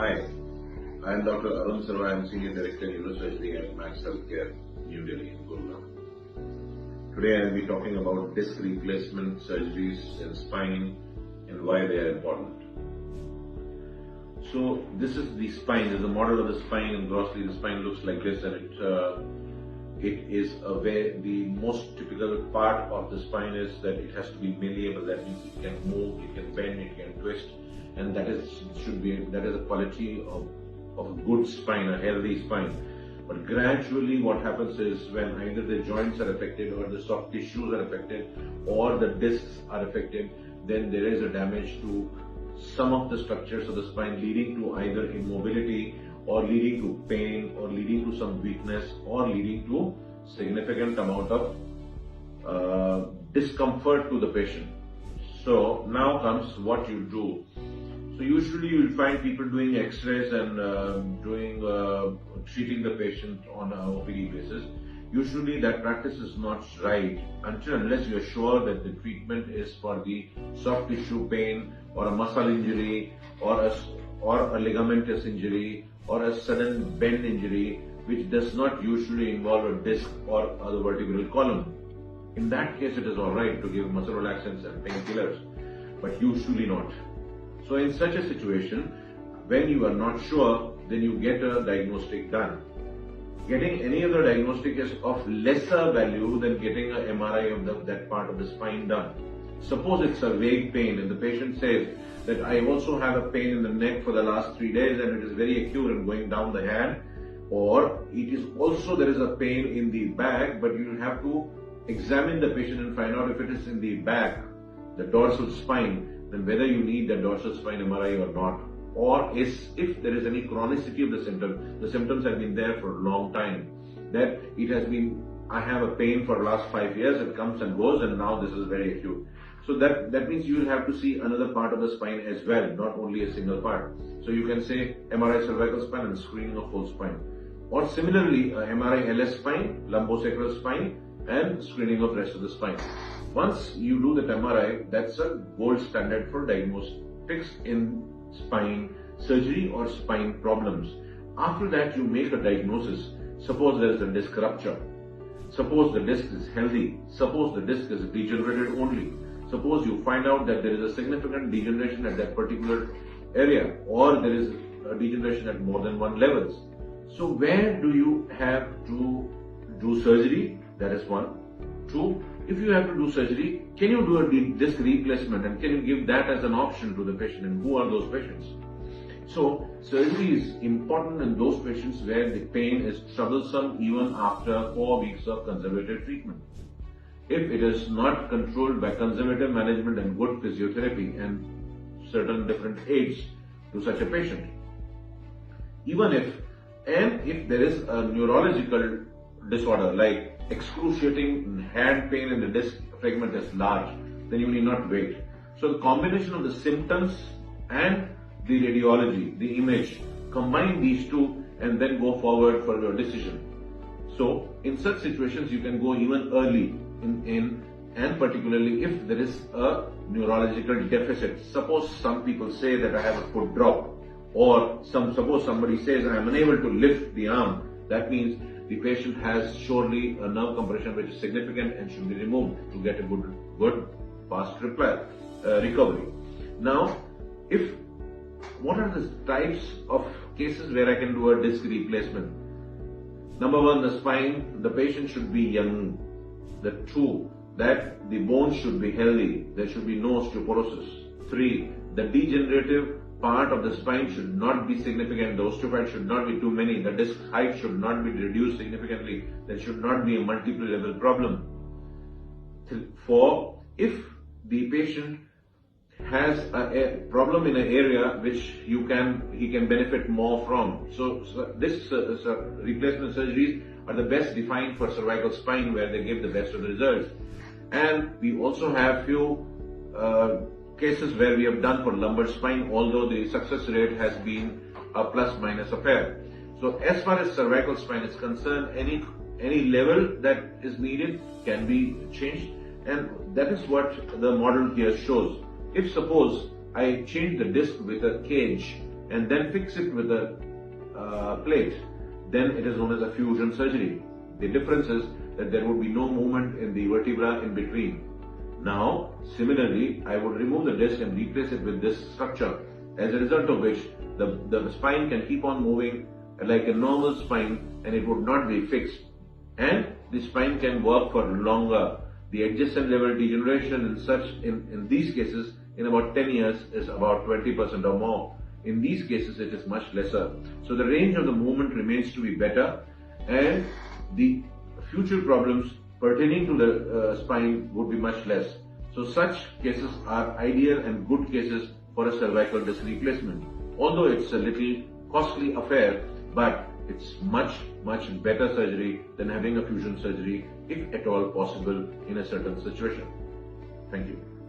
Hi, I am Dr. Arun Saroha. I am Senior Director Neurosurgery at Max Healthcare, New Delhi, Gurgaon. Today I will be talking about disc replacement surgeries in spine and why they are important. So this is the spine. This is a model of the spine, and grossly the spine looks like this, and it is the most typical part of the spine is that it has to be malleable. That means it can move, it can bend, it can twist, and that is a quality of a good spine, a healthy spine. But gradually what happens is when either the joints are affected or the soft tissues are affected or the discs are affected, then there is a damage to some of the structures of the spine, leading to either immobility or leading to pain or leading to some weakness or leading to significant amount of discomfort to the patient. So now comes what you do. So usually you will find people doing x-rays and treating the patient on an OPD basis. Usually that practice is not right unless you are sure that the treatment is for the soft tissue pain or a muscle injury or a ligamentous injury or a sudden bend injury, which does not usually involve a disc or the vertebral column. In that case, it is alright to give muscle relaxants and painkillers, but usually not. So in such a situation, when you are not sure, then you get a diagnostic done. Getting any other diagnostic is of lesser value than getting an MRI of that part of the spine done. Suppose it's a vague pain and the patient says that I also have a pain in the neck for the last 3 days and it is very acute and going down the hand, or it is also there is a pain in the back, but you have to examine the patient and find out if it is in the back, the dorsal spine, then whether you need the dorsal spine MRI or not, or if there is any chronicity of the symptoms have been there for a long time, that it has been, I have a pain for the last 5 years, it comes and goes and now this is very acute. So that means you will have to see another part of the spine as well, not only a single part. So you can say MRI cervical spine and screening of whole spine. Or similarly, MRI LS spine, lumbosacral spine, and screening of rest of the spine. Once you do that MRI, that's a gold standard for diagnostics in spine surgery or spine problems. After that, you make a diagnosis. Suppose there is a disc rupture. Suppose the disc is healthy. Suppose the disc is degenerated only. Suppose you find out that there is a significant degeneration at that particular area, or there is a degeneration at more than one levels. So where do you have to do surgery? That is one. Two, if you have to do surgery, can you do a disc replacement and can you give that as an option to the patient, and who are those patients? So surgery is important in those patients where the pain is troublesome even after 4 weeks of conservative treatment. If it is not controlled by conservative management and good physiotherapy and certain different aids to such a patient, if there is a neurological disorder like excruciating hand pain and the disc fragment is large, then you need not wait. So the combination of the symptoms and the radiology, the image, combine these two and then go forward for your decision. So in such situations you can go even early and particularly if there is a neurological deficit. Suppose some people say that I have a foot drop, or suppose somebody says I am unable to lift the arm. That means the patient has surely a nerve compression which is significant and should be removed to get a good fast recovery. Now, what are the types of cases where I can do a disc replacement? Number one, the spine, the patient should be young. The two, that the bones should be healthy. There should be no osteoporosis. Three, the degenerative part of the spine should not be significant. The osteophytes should not be too many. The disc height should not be reduced significantly. There should not be a multiple level problem. Four, if the patient has a problem in an area which he can benefit more from. So this replacement surgeries are the best defined for cervical spine, where they give the best of the results. And we also have few cases where we have done for lumbar spine, although the success rate has been a plus minus affair. So as far as cervical spine is concerned, any level that is needed can be changed, and that is what the model here shows. If suppose I change the disc with a cage and then fix it with a plate, then it is known as a fusion surgery. The difference is that there would be no movement in the vertebra in between. Now, similarly, I would remove the disc and replace it with this structure, as a result of which the spine can keep on moving like a normal spine and it would not be fixed. And the spine can work for longer. The adjacent level degeneration in these cases in about 10 years is about 20% or more. In these cases, it is much lesser. So the range of the movement remains to be better, and the future problems pertaining to the spine would be much less. So such cases are ideal and good cases for a cervical disc replacement. Although it's a little costly affair, but it's much better surgery than having a fusion surgery, if at all possible, in a certain situation. Thank you.